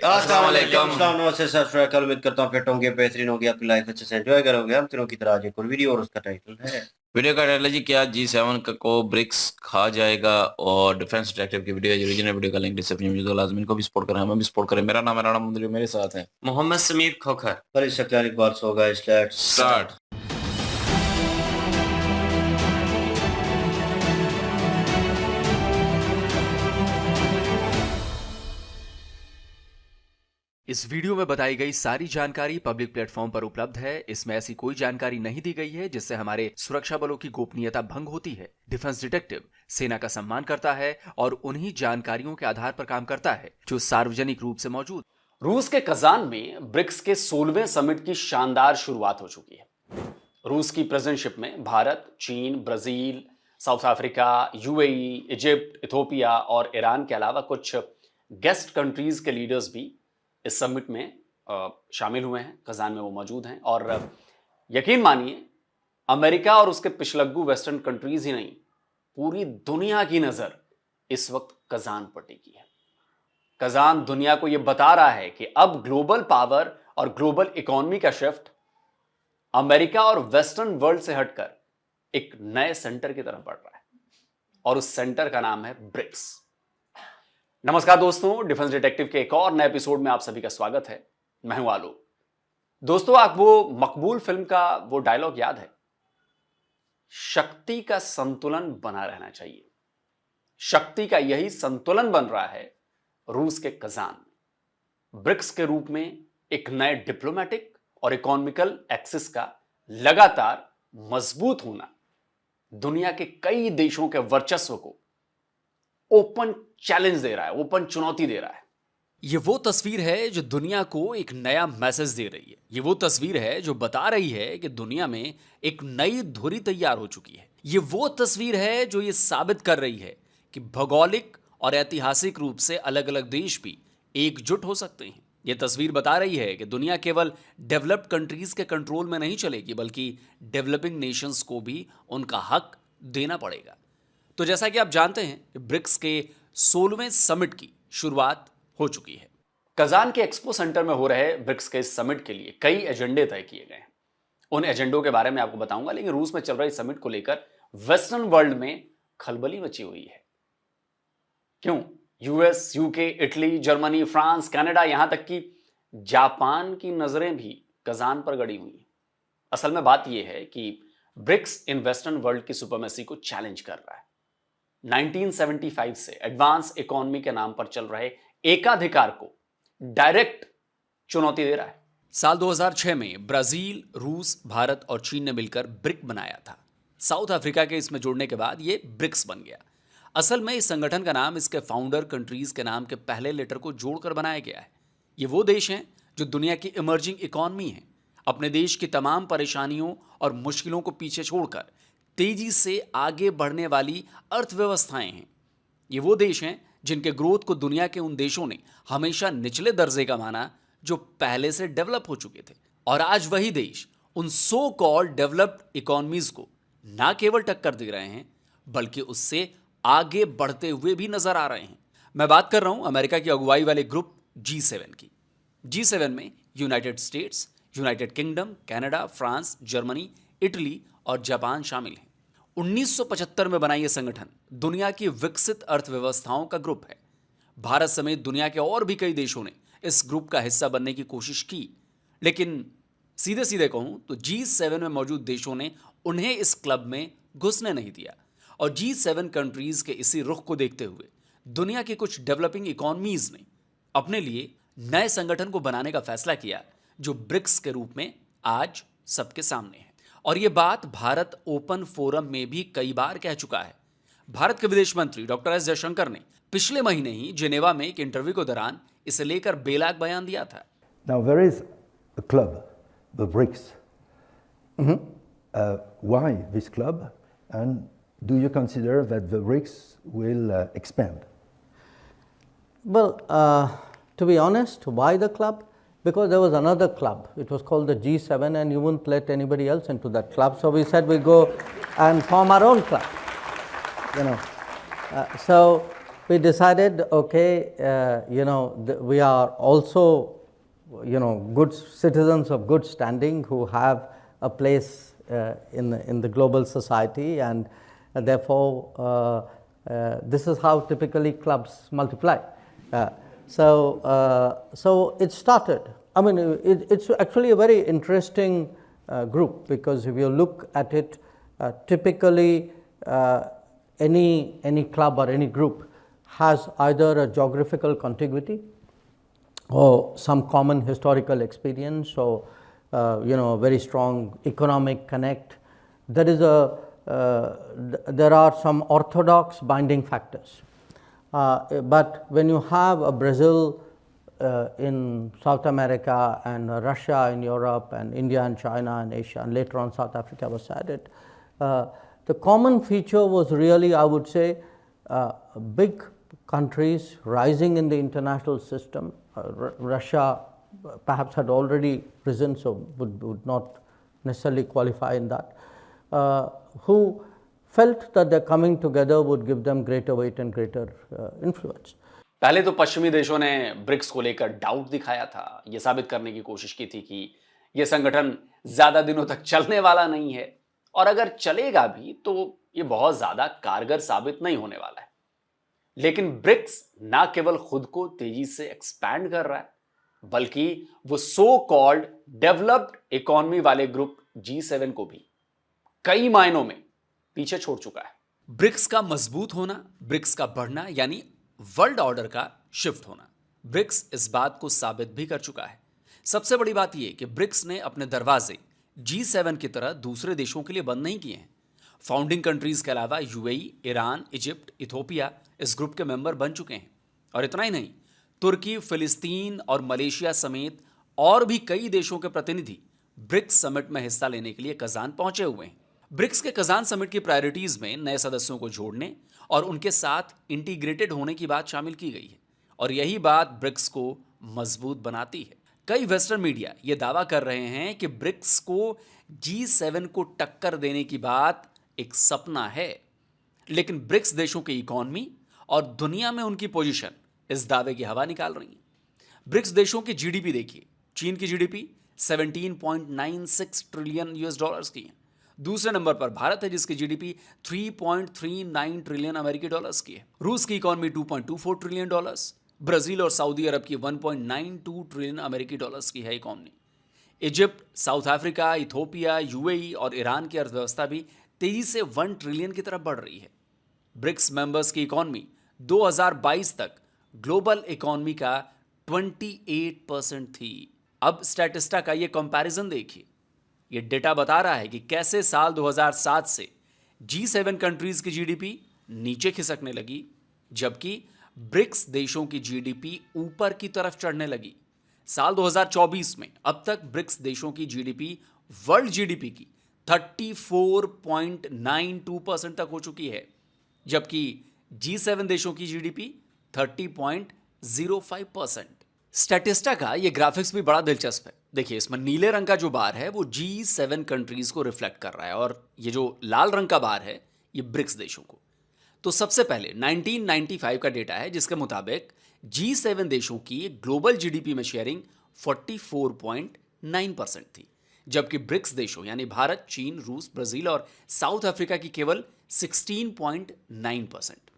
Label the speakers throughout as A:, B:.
A: अस्सलाम वालेकुम। नमस्ते, सत श्री अकाल। उम्मीद करता हूँ फिट होंगे, बेहतरीन होंगे, अपनी लाइफ अच्छे से एंजॉय करोगे। हम तीनों की तरह आज एक और वीडियो, और उसका टाइटल है
B: वीडियो का टाइटल है जी, क्या G7 को ब्रिक्स खा जाएगा। और डिफेंस डिटेक्टिव की वीडियो है। ओरिजिनल वीडियो का लिंक डिस्क्रिप्शन में मौजूद है। लाजमी इनको भी सपोर्ट करें, हमें भी सपोर्ट करें। मेरा नाम है राणा मुंदरी, मेरे साथ है
A: मोहम्मद समीर खोखर। पर इस शक्ल एक बार सो गाइस, लेट्स
B: स्टार्ट।
C: इस वीडियो में बताई गई सारी जानकारी पब्लिक प्लेटफॉर्म पर उपलब्ध है। इसमें ऐसी कोई जानकारी नहीं दी गई है जिससे हमारे सुरक्षा बलों की गोपनीयता भंग होती है। डिफेंस डिटेक्टिव सेना का सम्मान करता है और उन्हीं जानकारियों के आधार पर काम करता है जो सार्वजनिक रूप से मौजूद।
D: रूस के कजान में ब्रिक्स के 16वें समिट की शानदार शुरुआत हो चुकी है। रूस की प्रेसिडेंटशिप में भारत, चीन, Brazil, south Africa, UAE, Egypt, Ethiopia और ईरान के अलावा कुछ गेस्ट कंट्रीज के लीडर्स भी इस समिट में शामिल हुए हैं। कजान में वो मौजूद हैं और यकीन मानिए, अमेरिका और उसके पिछलग्गू वेस्टर्न कंट्रीज ही नहीं, पूरी दुनिया की नजर इस वक्त कजान पर टिकी है। कजान दुनिया को यह बता रहा है कि अब ग्लोबल पावर और ग्लोबल इकोनॉमी का शिफ्ट अमेरिका और वेस्टर्न वर्ल्ड से हटकर एक नए सेंटर की तरफ बढ़ रहा है, और उस सेंटर का नाम है ब्रिक्स। नमस्कार दोस्तों, डिफेंस डिटेक्टिव के एक और नए एपिसोड में आप सभी का स्वागत है। मैं हूं आलोक। दोस्तों, आप वो मकबूल फिल्म का वो डायलॉग याद है? शक्ति का संतुलन बना रहना चाहिए। शक्ति का यही संतुलन बन रहा है रूस के कजान में। ब्रिक्स के रूप में एक नए डिप्लोमेटिक और इकोनॉमिकल एक्सिस का लगातार मजबूत होना दुनिया के कई देशों के वर्चस्व को ओपन चैलेंज दे रहा है, ओपन चुनौती दे रहा है।
C: ये वो तस्वीर है जो दुनिया को एक नया मैसेज दे रही है। ये वो तस्वीर है जो बता रही है कि दुनिया में एक नई धुरी तैयार हो चुकी है। ये वो तस्वीर है जो ये साबित कर रही है कि भौगोलिक और ऐतिहासिक रूप से अलग अलग देश भी एकजुट हो सकते हैं। ये तस्वीर बता रही है कि दुनिया केवल डेवलप्ड कंट्रीज के कंट्रोल में नहीं चलेगी, बल्कि डेवलपिंग नेशंस को भी उनका हक देना पड़ेगा। तो जैसा कि आप जानते हैं, ब्रिक्स के 16वें समिट की शुरुआत हो चुकी है।
D: कजान के एक्सपो सेंटर में हो रहे ब्रिक्स के इस समिट के लिए कई एजेंडे तय किए गए हैं। उन एजेंडों के बारे में आपको बताऊंगा, लेकिन रूस में चल रही समिट को लेकर वेस्टर्न वर्ल्ड में खलबली मची हुई है। क्यों? US, UK, Italy, Germany, France, Canada, यहां तक कि जापान की नजरें भी कजान पर गड़ी हुई हैं। असल में बात यह है कि ब्रिक्स इन वेस्टर्न वर्ल्ड की सुपरमेसी को चैलेंज कर रहा है। 1975 से एडवांस इकोनॉमी के नाम पर चल रहे एकाधिकार को डायरेक्ट चुनौती दे रहा है।
C: साल 2006 में ब्राजील, रूस, भारत और चीन ने मिलकर ब्रिक बनाया था। साउथ अफ्रीका के इसमें जुड़ने के बाद ये ब्रिक्स बन गया। असल में इस संगठन का नाम इसके फाउंडर कंट्रीज के नाम के पहले लेटर को जोड़कर बनाया गया है। ये वो देश हैं जो दुनिया की इमर्जिंग इकोनॉमी है, अपने देश की तमाम परेशानियों और मुश्किलों को पीछे छोड़कर तेजी से आगे बढ़ने वाली अर्थव्यवस्थाएं हैं। ये वो देश हैं जिनके ग्रोथ को दुनिया के उन देशों ने हमेशा निचले दर्जे का माना जो पहले से डेवलप हो चुके थे। और आज वही देश उन सो कॉल्ड डेवलप्ड इकोनॉमीज को ना केवल टक्कर दे रहे हैं, बल्कि उससे आगे बढ़ते हुए भी नजर आ रहे हैं। मैं बात कर रहा हूं अमेरिका की अगुवाई वाले ग्रुप G7 की। G7 में United states, United kingdom, Canada, France, Germany, Italy और जापान शामिल हैं। 1975 में बना यह संगठन दुनिया की विकसित अर्थव्यवस्थाओं का ग्रुप है। भारत समेत दुनिया के और भी कई देशों ने इस ग्रुप का हिस्सा बनने की कोशिश की, लेकिन सीधे सीधे कहूं तो G7 में मौजूद देशों ने उन्हें इस क्लब में घुसने नहीं दिया। और G7 कंट्रीज के इसी रुख को देखते हुए दुनिया की कुछ डेवलपिंग इकोनॉमीज ने अपने लिए नए संगठन को बनाने का फैसला किया, जो ब्रिक्स के रूप में आज सबके सामने है। और यह बात भारत ओपन फोरम में भी कई बार कह चुका है। भारत के विदेश मंत्री डॉक्टर एस जयशंकर ने पिछले महीने ही जेनेवा में एक इंटरव्यू के दौरान इसे लेकर बेलाग बयान दिया था।
E: Now there is a club, the BRICS. Why this club? And do you consider that the BRICS will expand?
F: Well, to be honest, why the club? Because there was another club. It was called the G7, and you wouldn't let anybody else into that club. So we said we go and form our own club. So we decided, okay, we are also, good citizens of good standing who have a place in the global society, and therefore this is how typically clubs multiply. So it started. I mean, it's actually a very interesting group, because if you look at it, typically any club or any group has either a geographical contiguity or some common historical experience, or a very strong economic connect. There are some orthodox binding factors. But when you have a Brazil in South America, and Russia in Europe, and India and China and Asia, and later on South Africa was added, the common feature was really, I would say, big countries rising in the international system. Russia perhaps had already risen, so would not necessarily qualify in that, who felt that their coming together would give them greater weight and greater influence.
D: पहले तो पश्चिमी देशों ने BRICS को लेकर doubt दिखाया था, यह साबित करने की कोशिश की थी कि यह संगठन ज्यादा दिनों तक चलने वाला नहीं है, और अगर चलेगा भी तो यह बहुत ज्यादा कारगर साबित नहीं होने वाला है। लेकिन ब्रिक्स ना केवल खुद को तेजी से एक्सपैंड कर रहा है, बल्कि वो सो कॉल्ड डेवलप्ड इकोनॉमी वाले ग्रुप G7 को भी कई मायनों में पीछे छोड़ चुका है।
C: ब्रिक्स का मजबूत होना, ब्रिक्स का बढ़ना, यानी वर्ल्ड ऑर्डर का शिफ्ट होना, ब्रिक्स इस बात को साबित भी कर चुका है। सबसे बड़ी बात यह कि ब्रिक्स ने अपने दरवाजे G7 की तरह दूसरे देशों के लिए बंद नहीं किए हैं। फाउंडिंग कंट्रीज के अलावा UAE, ईरान, इजिप्ट, इथोपिया इस ग्रुप के मेंबर बन चुके हैं। और इतना ही नहीं, तुर्की, फिलिस्तीन और मलेशिया समेत और भी कई देशों के प्रतिनिधि ब्रिक्स समिट में हिस्सा लेने के लिए कजान पहुंचे हुए हैं। ब्रिक्स के कजान समिट की प्रायोरिटीज में नए सदस्यों को जोड़ने और उनके साथ इंटीग्रेटेड होने की बात शामिल की गई है, और यही बात ब्रिक्स को मजबूत बनाती है। कई वेस्टर्न मीडिया ये दावा कर रहे हैं कि ब्रिक्स को G7 को टक्कर देने की बात एक सपना है, लेकिन ब्रिक्स देशों की इकोनॉमी और दुनिया में उनकी पोजीशन इस दावे की हवा निकाल रही है। ब्रिक्स देशों की जीडीपी देखिए। चीन की जीडीपी 17.96 ट्रिलियन US की है। दूसरे नंबर पर भारत है, जिसकी जीडीपी 3.39 ट्रिलियन अमेरिकी डॉलर्स की है। रूस की इकोनॉमी 2.24 ट्रिलियन डॉलर्स, ब्राजील और सऊदी अरब की 1.92 ट्रिलियन अमेरिकी डॉलर्स की है economy. Egypt, south Africa, Ethiopia, UAE और ईरान की अर्थव्यवस्था भी तेजी से 1 ट्रिलियन की तरफ बढ़ रही है। ब्रिक्स मेंबर्स की इकोनॉमी 2022 तक ग्लोबल इकोनॉमी का 28% थी। अब स्टैटिस्टा का ये कंपैरिजन देखिए। ये डेटा बता रहा है कि कैसे साल 2007 से G7 कंट्रीज की जीडीपी नीचे खिसकने लगी, जबकि ब्रिक्स देशों की जीडीपी ऊपर की तरफ चढ़ने लगी। साल 2024 में अब तक ब्रिक्स देशों की जीडीपी वर्ल्ड जीडीपी की 34.92% तक हो चुकी है, जबकि G7 देशों की जीडीपी 30.05%। स्टैटिस्टा का ये ग्राफिक्स भी बड़ा दिलचस्प है। देखिए, इसमें नीले रंग का जो बार है वो G7 कंट्रीज को रिफ्लेक्ट कर रहा है, और ये जो लाल रंग का बार है ये ब्रिक्स देशों को। तो सबसे पहले 1995 का डेटा है, जिसके मुताबिक G7 देशों की ग्लोबल जीडीपी में शेयरिंग 44.9% थी, जबकि ब्रिक्स देशों यानी भारत, चीन, रूस, ब्राजील और साउथ अफ्रीका की केवल 16.9%।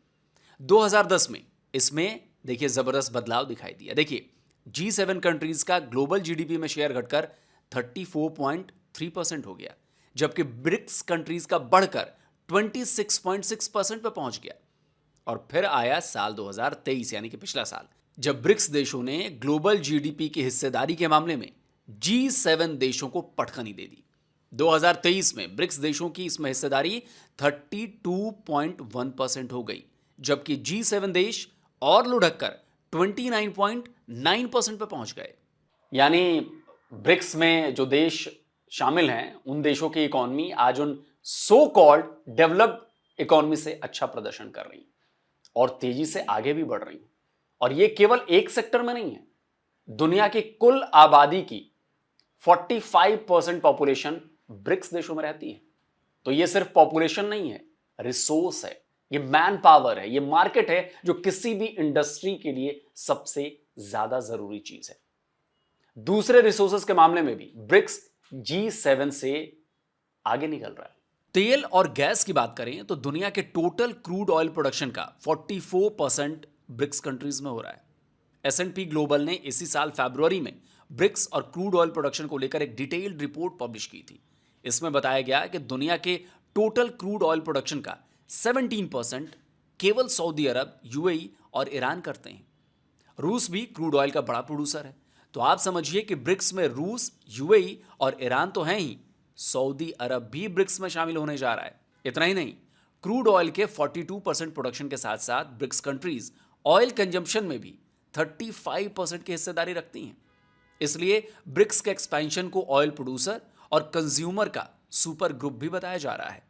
C: 2010 में इसमें देखिए जबरदस्त बदलाव दिखाई दिया। देखिए, G7 कंट्रीज का ग्लोबल जीडीपी में शेयर घटकर 34.3% हो गया, जबकि ब्रिक्स कंट्रीज का बढ़कर 26.6% पर पहुंच गया। और फिर आया साल 2023 यानी कि पिछला साल, जब ब्रिक्स देशों ने ग्लोबल जीडीपी की हिस्सेदारी के मामले में G7 देशों को पटखनी दे दी। 2023 में ब्रिक्स देशों की इसमें हिस्सेदारी 32.1% हो गई, जबकि G7 देश और लुढ़क कर 29.9% पर पहुंच गए।
D: यानी ब्रिक्स में जो देश शामिल हैं, उन देशों की इकोनॉमी आज उन सो कॉल्ड डेवलप्ड इकोनॉमी से अच्छा प्रदर्शन कर रही और तेजी से आगे भी बढ़ रही। और ये केवल एक सेक्टर में नहीं है, दुनिया की कुल आबादी की 45% पॉपुलेशन ब्रिक्स देशों में रहती है। तो ये सिर्फ पॉपुलेशन नहीं है, रिसोर्स है, ये मैन पावर है, ये मार्केट है जो किसी भी इंडस्ट्री के लिए सबसे ज्यादा जरूरी चीज है। दूसरे रिसोर्सेज के मामले में भी ब्रिक्स G7 से आगे निकल रहा है।
C: तेल और गैस की बात करें तो दुनिया के टोटल क्रूड ऑयल प्रोडक्शन का 44% ब्रिक्स कंट्रीज में हो रहा है। S&P ग्लोबल ने इसी साल फरवरी में ब्रिक्स और क्रूड ऑयल प्रोडक्शन को लेकर एक डिटेल्ड रिपोर्ट पब्लिश की थी। इसमें बताया गया कि दुनिया के टोटल क्रूड ऑयल प्रोडक्शन का 17% केवल सऊदी अरब, UAE और ईरान करते हैं। रूस भी क्रूड ऑयल का बड़ा प्रोड्यूसर है। तो आप समझिए कि ब्रिक्स में रूस, UAE और ईरान तो हैं ही, सऊदी अरब भी ब्रिक्स में शामिल होने जा रहा है। इतना ही नहीं, क्रूड ऑयल के 42% प्रोडक्शन के साथ साथ ब्रिक्स कंट्रीज ऑयल कंजम्पशन में भी 35% की हिस्सेदारी रखती हैं। इसलिए ब्रिक्स के एक्सपेंशन को ऑयल प्रोड्यूसर और कंज्यूमर का सुपर ग्रुप भी बताया जा रहा है।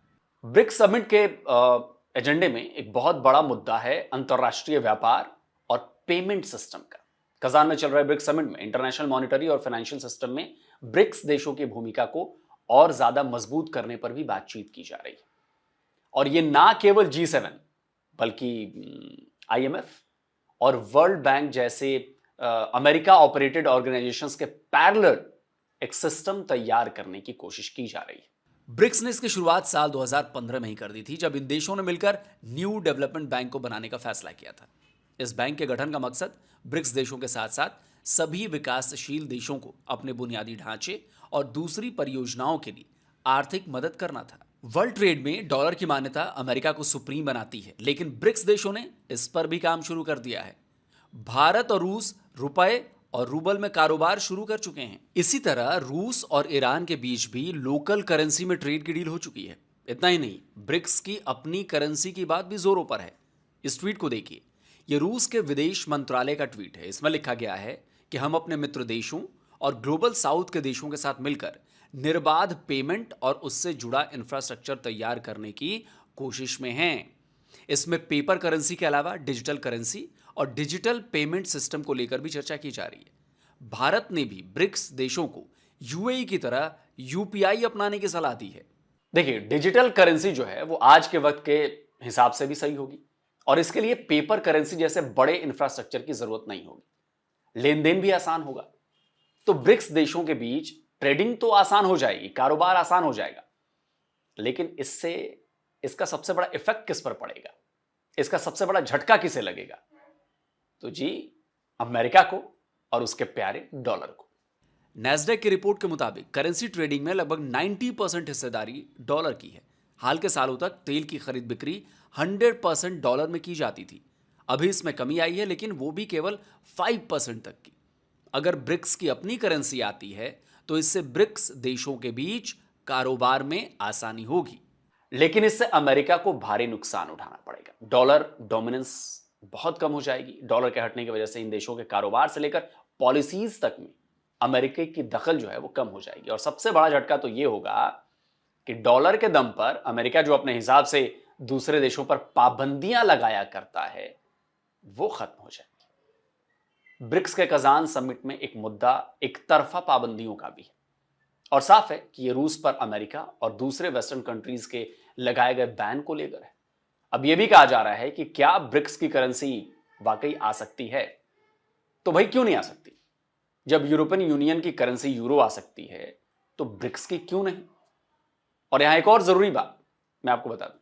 D: ब्रिक्स समिट के एजेंडे में एक बहुत बड़ा मुद्दा है अंतरराष्ट्रीय व्यापार और पेमेंट सिस्टम का। कजान में चल रहे ब्रिक्स समिट में इंटरनेशनल मॉनिटरी और फाइनेंशियल सिस्टम में ब्रिक्स देशों की भूमिका को और ज्यादा मजबूत करने पर भी बातचीत की जा रही है। और ये ना केवल G7 बल्कि IMF और वर्ल्ड बैंक जैसे अमेरिका ऑपरेटेड ऑर्गेनाइजेशंस के पैरेलल एक सिस्टम तैयार करने की कोशिश की जा रही है।
C: ब्रिक्स ने इसकी शुरुआत साल 2015 में ही कर दी थी, जब इन देशों ने मिलकर न्यू डेवलपमेंट बैंक को बनाने का फैसला किया था। इस बैंक के गठन का मकसद ब्रिक्स देशों के साथ साथ सभी विकासशील देशों को अपने बुनियादी ढांचे और दूसरी परियोजनाओं के लिए आर्थिक मदद करना था। वर्ल्ड ट्रेड में डॉलर की मान्यता अमेरिका को सुप्रीम बनाती है, लेकिन ब्रिक्स देशों ने इस पर भी काम शुरू कर दिया है। भारत और रूस रुपए और रूबल में कारोबार शुरू कर चुके हैं। इसी तरह रूस और ईरान के बीच भी लोकल करेंसी में ट्रेड की डील हो चुकी है। इतना ही नहीं, ब्रिक्स की अपनी करेंसी की बात भी जोरों पर है। इस ट्वीट को देखिए, यह रूस के विदेश मंत्रालय का ट्वीट है। इसमें लिखा गया है कि हम अपने मित्र देशों और ग्लोबल साउथ के देशों के साथ मिलकर निर्बाध पेमेंट और उससे जुड़ा इंफ्रास्ट्रक्चर तैयार करने की कोशिश में हैं। इसमें पेपर करेंसी के अलावा डिजिटल करेंसी और डिजिटल पेमेंट सिस्टम को लेकर भी चर्चा की जा रही है। भारत ने भी ब्रिक्स देशों को UAE की तरह UPI अपनाने की सलाह दी है।
D: देखिए, डिजिटल करेंसी जो है वो आज के वक्त के हिसाब से भी सही होगी और इसके लिए पेपर करेंसी जैसे बड़े इंफ्रास्ट्रक्चर की जरूरत नहीं होगी। लेन देन भी आसान होगा। तो ब्रिक्स देशों के बीच ट्रेडिंग तो आसान हो जाएगी, कारोबार आसान हो जाएगा, लेकिन इससे इसका सबसे बड़ा इफेक्ट किस पर पड़ेगा, इसका सबसे बड़ा झटका किसे लगेगा? तो जी, अमेरिका को और उसके प्यारे डॉलर को।
C: नैस्डैक की रिपोर्ट के मुताबिक करेंसी ट्रेडिंग में लगभग 90% हिस्सेदारी डॉलर की है। हाल के सालों तक तेल की खरीद बिक्री 100% डॉलर में की जाती थी। अभी इसमें कमी आई है, लेकिन वो भी केवल 5% तक की। अगर ब्रिक्स की अपनी करेंसी आती है तो इससे ब्रिक्स देशों के बीच कारोबार में आसानी होगी,
D: लेकिन इससे अमेरिका को भारी नुकसान उठाना पड़ेगा। डॉलर डोमिनेंस बहुत कम हो जाएगी। डॉलर के हटने की वजह से इन देशों के कारोबार से लेकर पॉलिसीज तक में अमेरिका की दखल जो है वो कम हो जाएगी। और सबसे बड़ा झटका तो ये होगा कि डॉलर के दम पर अमेरिका जो अपने हिसाब से दूसरे देशों पर पाबंदियां लगाया करता है वो खत्म हो जाएगी। ब्रिक्स के कजान समिट में एक मुद्दा एक तरफा पाबंदियों का भी है और साफ है कि ये रूस पर अमेरिका और दूसरे वेस्टर्न कंट्रीज के लगाए गए बैन को लेकर है। अब यह भी कहा जा रहा है कि क्या ब्रिक्स की करेंसी वाकई आ सकती है? तो भाई क्यों नहीं आ सकती? जब यूरोपियन यूनियन की करेंसी यूरो आ सकती है तो ब्रिक्स की क्यों नहीं? और यहां एक और जरूरी बात मैं आपको बता दूं।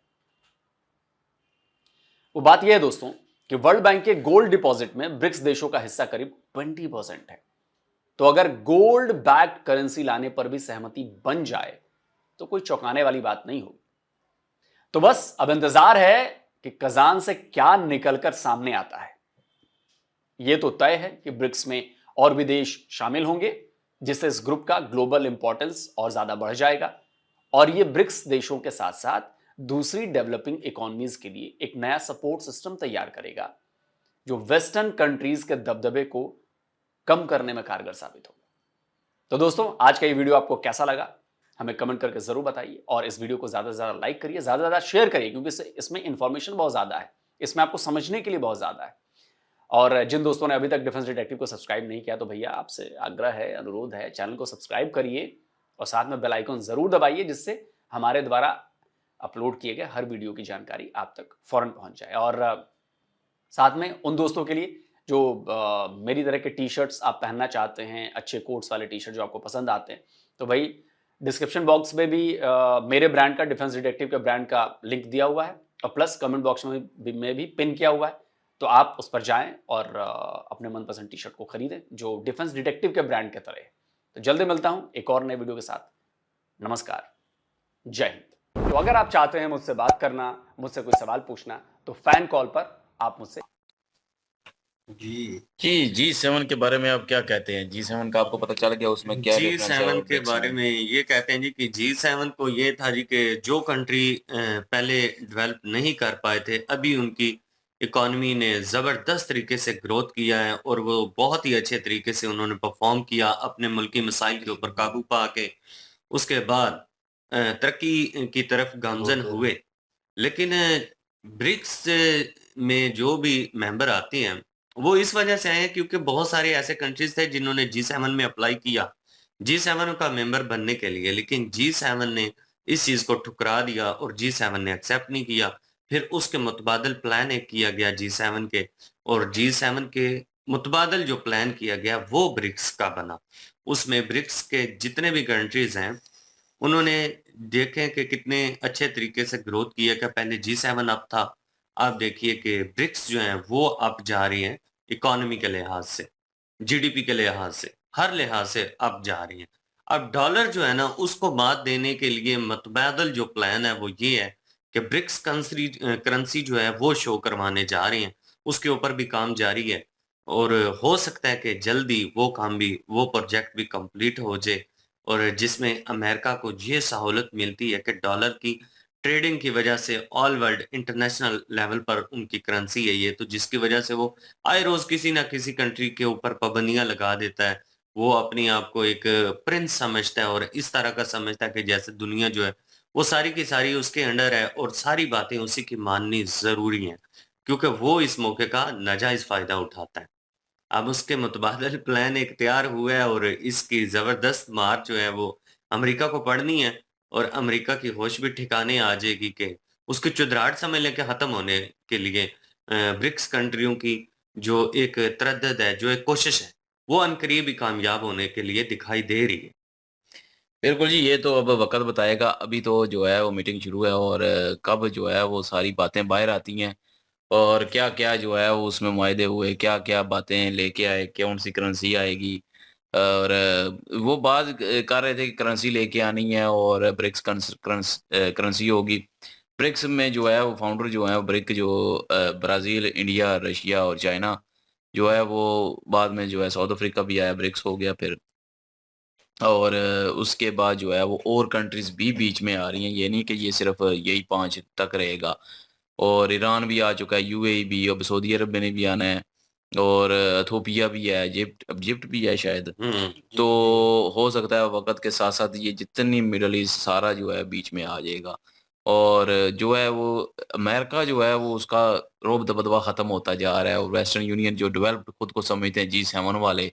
D: वो बात यह है दोस्तों कि वर्ल्ड बैंक के गोल्ड डिपॉजिट में ब्रिक्स देशों का हिस्सा करीब 20% है। तो अगर गोल्ड बैक्ड करेंसी लाने पर भी सहमति बन जाए तो कोई चौंकाने वाली बात नहीं होगी। तो बस अब इंतजार है कि कजान से क्या निकलकर सामने आता है। यह तो तय है कि ब्रिक्स में और भी देश शामिल होंगे, जिससे इस ग्रुप का ग्लोबल इंपॉर्टेंस और ज्यादा बढ़ जाएगा और यह ब्रिक्स देशों के साथ साथ दूसरी डेवलपिंग इकोनॉमीज के लिए एक नया सपोर्ट सिस्टम तैयार करेगा जो वेस्टर्न कंट्रीज के दबदबे को कम करने में कारगर साबित होगा। तो दोस्तों, आज का ये वीडियो आपको कैसा लगा हमें कमेंट करके जरूर बताइए और इस वीडियो को ज्यादा से ज्यादा लाइक करिए, ज्यादा से ज्यादा शेयर करिए, क्योंकि इसमें इंफॉर्मेशन बहुत ज्यादा है, इसमें आपको समझने के लिए बहुत ज्यादा है। और जिन दोस्तों ने अभी तक डिफेंस डिटेक्टिव को सब्सक्राइब नहीं किया तो भैया आपसे आग्रह है, अनुरोध है, चैनल को सब्सक्राइब करिए और साथ में बेल आइकन जरूर दबाइए, जिससे हमारे द्वारा अपलोड किए गए हर वीडियो की जानकारी आप तक फौरन पहुंच जाए। और साथ में उन दोस्तों के लिए जो मेरी तरह के टी शर्ट्स आप पहनना चाहते हैं, अच्छे कोट्स वाले टी शर्ट जो आपको पसंद आते हैं, तो भाई डिस्क्रिप्शन बॉक्स में भी मेरे ब्रांड का, डिफेंस डिटेक्टिव के ब्रांड का लिंक दिया हुआ है और प्लस कमेंट बॉक्स में भी पिन किया हुआ है। तो आप उस पर जाएं और अपने मनपसंद टी शर्ट को खरीदें जो डिफेंस डिटेक्टिव के ब्रांड के तरह है। तो जल्दी मिलता हूं एक और नए वीडियो के साथ। नमस्कार, जय हिंद। तो अगर आप चाहते हैं मुझसे बात करना, मुझसे कोई सवाल पूछना, तो फैन कॉल पर आप मुझसे
B: G7 के बारे में आप क्या कहते हैं? G7 का आपको पता चल गया उसमें क्या difference है
A: G7
B: और
A: के
B: BRICS
A: बारे में ये कहते हैं जी कि G7 को ये था जी कि जो कंट्री पहले डेवलप नहीं कर पाए थे, अभी उनकी इकोनॉमी ने ज़बरदस्त तरीके से ग्रोथ किया है और वो बहुत ही अच्छे तरीके से उन्होंने परफॉर्म किया, अपने मुल्की मसाइल के ऊपर काबू पा के उसके बाद तरक्की की तरफ गामजन हुए। लेकिन ब्रिक्स में जो भी मेंबर आते हैं वो इस वजह से आए हैं क्योंकि बहुत सारे ऐसे कंट्रीज थे जिन्होंने G7 में अप्लाई किया G7 का मेंबर बनने के लिए, लेकिन G7 ने इस चीज को ठुकरा दिया और G7 ने एक्सेप्ट नहीं किया। फिर उसके मुतबादल प्लान एक किया गया G7 के, और G7 के मुतबादल जो प्लान किया गया वो ब्रिक्स का बना। उसमें ब्रिक्स के जितने भी कंट्रीज हैं उन्होंने देखें कि कितने अच्छे तरीके से ग्रोथ किया। कि पहले G7 अप था, आप देखिए कि ब्रिक्स जो हैं वो अप जा रही हैं, इकोनॉमी के लिहाज से, जीडीपी के लिहाज से, हर लिहाज से अप जा रही हैं। अब डॉलर जो है ना उसको मात देने के लिए मुतबादल जो प्लान है वो ये है कि ब्रिक्स करेंसी जो है वो शो करवाने जा रहे हैं, उसके ऊपर भी काम जारी है और हो सकता है कि जल्दी वो काम भी, वो प्रोजेक्ट भी कंप्लीट हो जाए, और जिसमें अमेरिका को ये सहूलत मिलती है कि डॉलर की ट्रेडिंग की वजह से ऑल वर्ल्ड इंटरनेशनल लेवल पर उनकी करेंसी है ये, तो जिसकी वजह से वो आए रोज किसी ना किसी कंट्री के ऊपर पाबंदियां लगा देता है। वो अपने आप को एक प्रिंस समझता है और इस तरह का समझता है कि जैसे दुनिया जो है वो सारी की सारी उसके अंडर है और सारी बातें उसी की माननी जरूरी हैं, क्योंकि वो इस मौके का नाजायज फायदा उठाता है। अब उसके मुतबादल प्लान एक तैयार हुआ है और इसकी जबरदस्त मार जो है वो अमेरिका को पड़नी है, और अमेरिका की होश भी ठिकाने आ जाएगी कि उसकी चुदराहट समझ लेके खत्म होने के लिए ब्रिक्स कंट्रियों की जो एक तरद्दद है, जो एक कोशिश है, वो अनकरीब ही कामयाब होने के लिए दिखाई दे रही है।
B: बिल्कुल जी, ये तो अब वक़्त बताएगा। अभी तो जो है वो मीटिंग शुरू है और कब जो है वो सारी बातें बाहर आती हैं और क्या-क्या जो है वो उसमें मुआहदे हुए, क्या-क्या बातें लेके आए, कौन-सी करेंसी आएगी और वो बात कर रहे थे कि करेंसी लेके आनी है और ब्रिक्स करेंसी होगी। ब्रिक्स में जो है वो फाउंडर जो हैं वो ब्रिक जो ब्राज़ील, इंडिया, रशिया और चाइना जो है वो बाद में जो है साउथ अफ्रीका भी आया, ब्रिक्स हो गया फिर। और उसके बाद जो है वो और कंट्रीज़ भी बीच में आ रही हैं, ये नहीं कि ये सिर्फ़ यही 5 तक रहेगा। और ईरान भी आ चुका है, यूएई भी, अब सऊदी अरब ने भी आना है और इथियोपिया भी है, इजिप्ट भी है शायद। तो हो सकता है वक़्त के साथ-साथ ये जितनी मिडल ईस्ट सारा जो है बीच में आ जाएगा। और जो है वो अमेरिका जो है वो उसका रोब-दबदबा ख़त्म होता जा रहा है और वेस्टर्न यूनियन जो डेवलप्ड खुद को समझते हैं G7 वाले,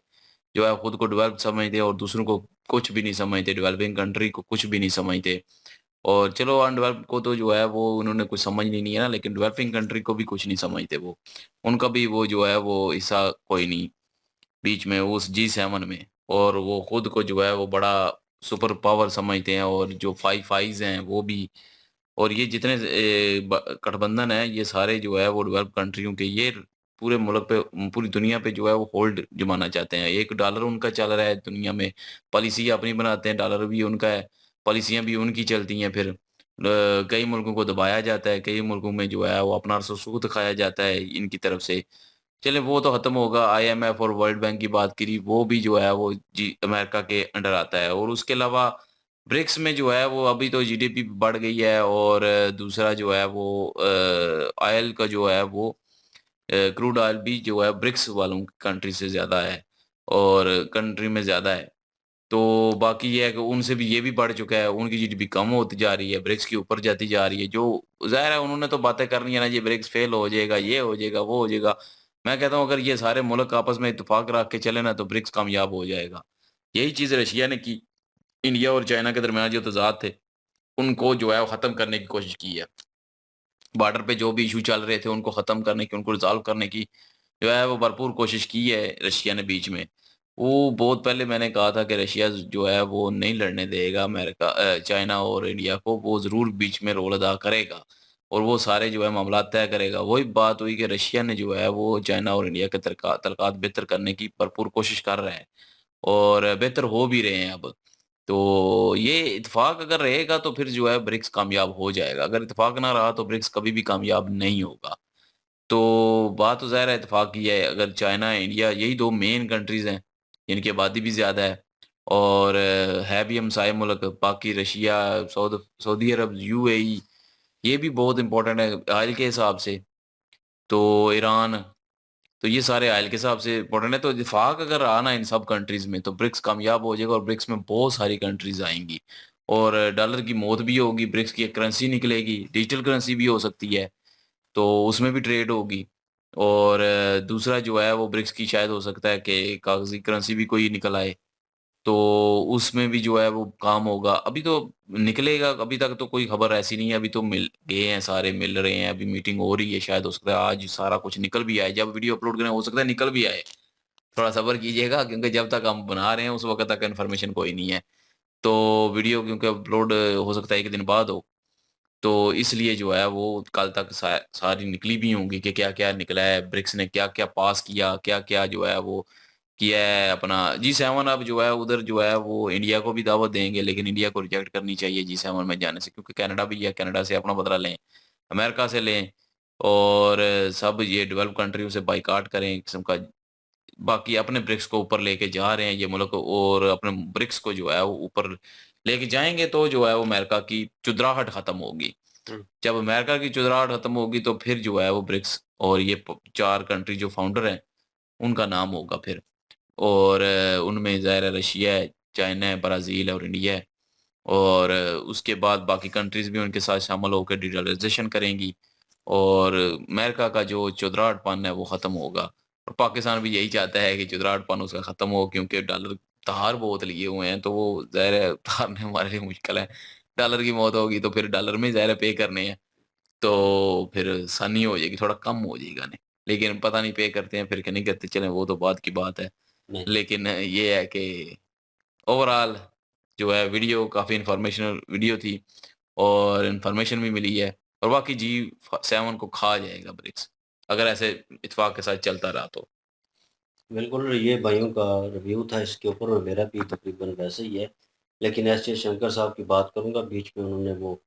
B: जो है खुद को डेवलप्ड समझते हैं और दूसरों को कुछ भी नहीं समझते, डेवलपिंग कंट्री को कुछ भी नहीं समझते। और चलो अनडेवलप्ड को तो जो है वो उन्होंने कुछ समझनी नहीं है ना, लेकिन डेवलपिंग कंट्री को भी कुछ नहीं समझते वो। उनका भी वो जो है वो हिस्सा कोई नहीं बीच में उस G7 में, और वो खुद को जो है वो बड़ा सुपर पावर समझते हैं और जो फाइव आइज़ हैं वो भी, और ये जितने गठबंधन है ये सारे जो है वो डेवलप कंट्रियों के, ये पूरे मुल्क पे, पूरी दुनिया पे जो है वो होल्ड जमाना चाहते हैं। एक डॉलर उनका चल रहा है दुनिया में, पॉलिसी अपनी बनाते हैं, डॉलर भी उनका है, पॉलिसियाँ भी उनकी चलती हैं। फिर कई मुल्कों को दबाया जाता है, कई मुल्कों में जो है वो अपना सूद खाया जाता है इनकी तरफ से। चले वो तो खत्म होगा, आईएमएफ और वर्ल्ड बैंक की बात करी, वो भी जो है वो जी अमेरिका के अंडर आता है। और उसके अलावा ब्रिक्स में जो है वो अभी तो जीडीपी बढ़ गई है और दूसरा जो है वो ऑयल का जो है वो क्रूड ऑयल भी जो है ब्रिक्स वालों कंट्री से ज़्यादा है और कंट्री में ज़्यादा है। तो बाकी ये है कि उनसे भी ये भी बढ़ चुका है, उनकी जीडीपी कम होती जा रही है, ब्रिक्स के ऊपर जाती जा रही है। जो ज़ाहिर है उन्होंने तो बातें करनी है ना, ये ब्रिक्स फेल हो जाएगा, ये हो जाएगा, वो हो जाएगा। मैं कहता हूँ अगर ये सारे मुल्क आपस में इत्तेफाक रख के चले ना तो ब्रिक्स कामयाब हो जाएगा। यही चीज़ रशिया ने की, इंडिया और चाइना के दरमियान जो तज़ाद थे उनको जो है वो ख़त्म करने की कोशिश की है। बॉर्डर पे जो भी इश्यू चल रहे थे उनको ख़त्म करने की, उनको रिज़ॉल्व करने की जो है वो भरपूर कोशिश की है रशिया ने बीच में। वो बहुत पहले मैंने कहा था कि रशिया जो है वो नहीं लड़ने देगा चाइना और इंडिया को, वो ज़रूर बीच में रोल अदा करेगा और वो सारे जो है मामलात तय करेगा। वही बात हुई कि रशिया ने जो है वो चाइना और इंडिया के तल्लुकात बेहतर करने की भरपूर कोशिश कर रहा है और बेहतर हो भी रहे हैं अब। तो ये इत्तेफ़ाक अगर रहेगा तो फिर जो है ब्रिक्स कामयाब हो जाएगा, अगर इत्तेफ़ाक ना रहा तो ब्रिक्स कभी भी कामयाब नहीं होगा। तो बात तो ज़ाहिर है इत्तेफ़ाक की है, अगर चाइना, इंडिया यही 2 मेन कंट्रीज़ हैं, जिनकी आबादी भी ज़्यादा है और है भी हमसाये मुल्क, बाकी रशिया, सऊदी अरब, यूएई ये भी बहुत इम्पोर्टेंट है ऑयल के हिसाब से, तो ईरान, तो ये सारे ऑयल के हिसाब से इम्पोर्टेंट है, तो इत्तेफ़ाक अगर रहा ना इन सब कंट्रीज़ में तो ब्रिक्स कामयाब हो जाएगा और ब्रिक्स में बहुत सारी कंट्रीज़ आएँगी और डॉलर की मौत भी होगी, ब्रिक्स की एक करेंसी निकलेगी, डिजिटल करेंसी भी हो सकती है। तो उसमें भी ट्रेड होगी और दूसरा जो है वो ब्रिक्स की शायद हो सकता है कि कागज़ी करेंसी भी कोई निकल आए, तो उसमें भी जो है वो काम होगा। अभी तो निकलेगा, अभी तक तो कोई खबर ऐसी नहीं है, अभी तो मिल गए हैं सारे, मिल रहे हैं, अभी मीटिंग हो रही है, शायद हो सकता है आज सारा कुछ निकल भी आए, जब वीडियो अपलोड करें हो सकता है निकल भी आए। थोड़ा सब्र कीजिएगा क्योंकि जब तक हम बना रहे हैं उस वक़्त तक इन्फॉर्मेशन कोई नहीं है। तो वीडियो क्योंकि अपलोड हो सकता है 1 दिन बाद हो। तो इसलिए जो है वो कल तक सारी निकली भी होंगी कि क्या-क्या निकला है, ब्रिक्स ने क्या-क्या पास किया, क्या-क्या जो है वो किया है अपना जी7 अब जो है उधर जो है वो इंडिया को भी दावत देंगे, लेकिन इंडिया को रिजेक्ट करनी चाहिए जी7 में जाने से क्योंकि कनाडा भी है, कनाडा से अपना बदला लें, अमेरिका से लें और सब ये डेवलप कंट्रियों से बायकॉट करें एक किस्म का। बाकी अपने ब्रिक्स को ऊपर लेके जा रहे हैं ये मुल्क और अपने ब्रिक्स को जो है वो ऊपर लेके जाएँगे तो जो है वो अमेरिका की चुदराहट खत्म होगी।
A: हुँ।
B: जब अमेरिका की चुदराहट खत्म होगी तो फिर जो है वो ब्रिक्स और ये 4 कंट्री जो फाउंडर हैं, उनका नाम होगा फिर। और उनमें ज़ाहिर है रशिया है, चाइना है, ब्राज़ील है और इंडिया है। और उसके बाद बाकी कंट्रीज़ भी उनके साथ शामिल होकर डीडॉलराइज़ेशन करेंगी और अमेरिका का जो चुदराहटपन है वो ख़त्म होगा। और पाकिस्तान भी यही चाहता है कि चुदराहटपन उसका ख़त्म हो क्योंकि डॉलर धार बहुत लिए हुए हैं, तो वो ज़ाहिर है उतारने हमारे लिए मुश्किल है। डॉलर की मौत होगी तो फिर डॉलर में ज़ाहिर है पे करने हैं, तो फिर आसानी हो जाएगी, थोड़ा कम हो जाएगा नहीं। लेकिन पता नहीं पे करते हैं फिर कि नहीं करते, चलें वो तो बाद की बात है।
A: नहीं।
B: लेकिन ये है कि ओवरऑल जो है वीडियो काफ़ी इन्फॉर्मेशनल वीडियो थी और इन्फॉर्मेशन भी मिली है और बाकी जी7 को खा जाएगा ब्रिक्स, अगर ऐसे इत्तेफाक के साथ चलता रहा तो।
G: बिल्कुल, ये भाइयों का रिव्यू था इसके ऊपर और मेरा भी तकरीबन वैसे ही है। लेकिन एस जयशंकर साहब की बात करूँगा, बीच में उन्होंने वो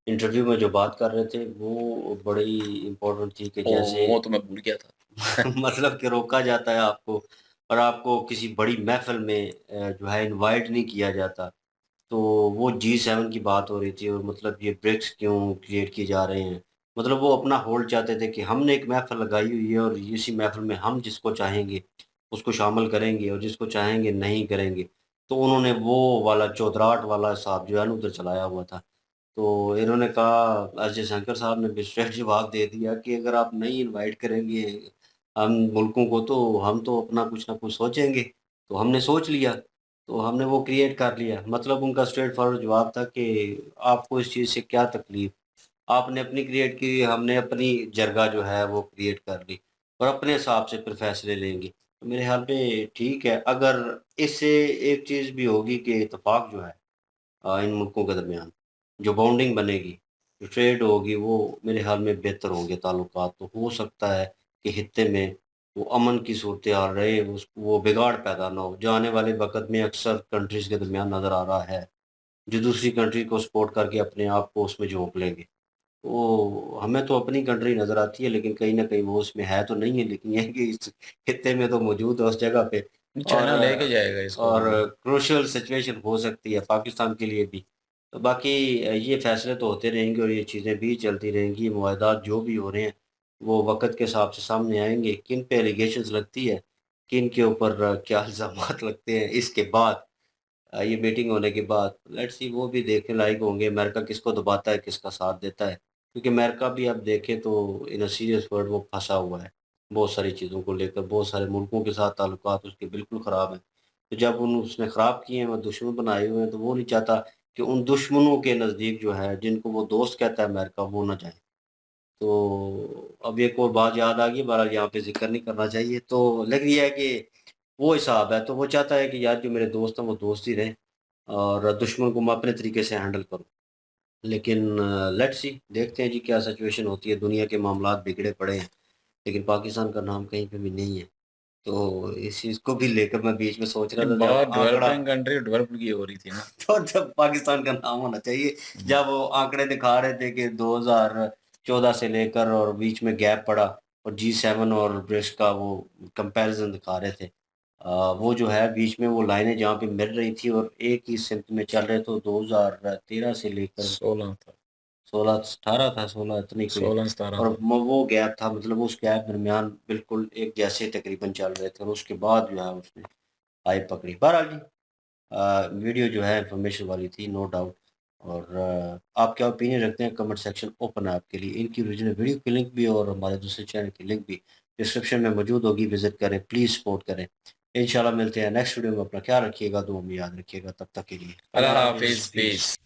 G: इंटरव्यू में जो बात कर रहे थे, वो बड़ी इम्पोर्टेंट थी कि
B: ओह!
G: जैसे
B: वो तो मैं भूल गया था।
G: मतलब कि रोका जाता है आपको और आपको किसी बड़ी महफ़िल में जो है इनवाइट नहीं किया जाता। तो वो जी7 की बात हो रही थी और मतलब ये ब्रिक्स क्यों क्रिएट किए जा रहे हैं। मतलब वो अपना होल्ड चाहते थे कि हमने एक महफ़िल लगाई हुई है और इसी महफ़िल में हम जिसको चाहेंगे, उसको शामिल करेंगे और जिसको चाहेंगे नहीं करेंगे। तो उन्होंने वो वाला चौधराहट वाला हिसाब जो है ना उधर चलाया हुआ था। तो इन्होंने कहा एस जयशंकर साहब ने भी स्ट्रेट जवाब दे दिया कि अगर आप नहीं इनवाइट करेंगे हम मुल्कों को तो हम तो अपना कुछ ना कुछ सोचेंगे। तो हमने सोच लिया, तो हमने वो क्रिएट कर लिया। मतलब उनका स्ट्रेट फॉरवर्ड जवाब था कि आपको इस चीज़ से क्या तकलीफ़? आपने अपनी क्रिएट की, हमने अपनी जरगा जो है वो क्रिएट कर ली और अपने हिसाब से फिर फैसले लेंगे। तो मेरे ख़्याल में ठीक है, अगर इससे एक चीज़ भी होगी कि इत्तेफ़ाक जो है इन मुल्कों के दरमियान, जो बॉन्डिंग बनेगी, जो ट्रेड होगी, वो मेरे ख़्याल में बेहतर होंगे ताल्लुकात। तो हो सकता है कि खित्ते में वो अमन की सूरत-हाल रहे, वो बिगाड़ पैदा ना हो। जो आने वाले वक़्त में अक्सर कंट्रीज़ के दरमियान नज़र आ रहा है, जो दूसरी कंट्री को सपोर्ट करके अपने आप को उसमें झोंक लेंगे। तो हमें तो अपनी कंट्री नज़र आती है, लेकिन कहीं न कहीं वो उसमें है तो नहीं है, लेकिन ये है कि इस खित्ते में तो मौजूद है उस जगह पे और
B: चाइना लेके जाएगा इसको
G: और
B: तो।
G: क्रूशियल सिचुएशन हो सकती है पाकिस्तान के लिए भी। तो बाकी ये फ़ैसले तो होते रहेंगे और ये चीज़ें भी चलती रहेंगी, मुआहदात जो भी हो रहे हैं, वो वक़्त के हिसाब से सामने आएँगे। किन पे एलिगेशंस लगती है, किन के ऊपर क्या इल्ज़ामात लगते हैं इसके बाद ये मीटिंग होने के बाद लेट्स सी वो भी देखने लायक होंगे, अमेरिका किसको दबाता है, किसका साथ देता है। क्योंकि अमेरिका भी आप देखें तो इन अ सीरियस वर्ल्ड वो फँसा हुआ है, बहुत सारी चीज़ों को लेकर, बहुत सारे मुल्कों के साथ ताल्लुकात उसके बिल्कुल ख़राब हैं। तो जब उसने ख़राब किए हैं, वो दुश्मन बनाए हुए हैं, तो वो नहीं चाहता कि उन दुश्मनों के नज़दीक जो है जिनको वो दोस्त कहता है अमेरिका, वो ना जाए। तो अब एक और बात याद आ गई, बहरहाल यहाँ पे ज़िक्र नहीं करना चाहिए। तो लेकिन ये है कि वो हिसाब है, तो वो चाहता है कि यार जो मेरे दोस्त हैं वो दोस्त ही रहें और दुश्मन को मैं अपने तरीके से हैंडल करूँ। लेकिन लेट्स सी, देखते हैं जी क्या सिचुएशन होती है। दुनिया के मामलात बिगड़े पड़े हैं, लेकिन पाकिस्तान का नाम कहीं पे भी नहीं है। तो इस चीज़ को भी लेकर मैं बीच में सोच रहा
B: ये
G: था, जब
B: बहुत
G: आंकड़ा
B: डेवलपिंग कंट्री डेवलप की हो रही थी ना।
G: तो जब पाकिस्तान का नाम होना चाहिए, जब वो आंकड़े दिखा रहे थे कि 2014 से लेकर और बीच में गैप पड़ा और जी7 और ब्रिक्स का वो कंपैरिजन दिखा रहे थे। वो जो है बीच में वो लाइनें जहाँ पे मिल रही थी और एक ही सिमत में चल रहे, तो 2013 से लेकर
B: 16 था,
G: 16-18 था, 16 इतनी कोई,
B: 16-17
G: और
B: था।
G: वो गैप था, मतलब उस गैप दरमियान बिल्कुल एक जैसे तकरीबन चल रहे थे और उसके बाद जो है उसने हाइप पकड़ी। बहरहाल जी, वीडियो जो है इन्फॉर्मेशन वाली थी, नो डाउट। और आप क्या ओपिनियन रखते हैं, कमेंट सेक्शन ओपन है आपके लिए। इनकी ओरिजिनल वीडियो की लिंक भी और हमारे दूसरे चैनल की लिंक भी डिस्क्रिप्शन में मौजूद होगी, विजिट करें, प्लीज़ सपोर्ट करें। इंशाल्लाह मिलते हैं नेक्स्ट वीडियो में। अपना ख्याल रखिएगा, दुआ में याद रखिएगा। तब तक के लिए
B: अल्लाह
G: अल्लाह
B: हाफिज़,
G: हाफिज़, पीस।
B: पीस।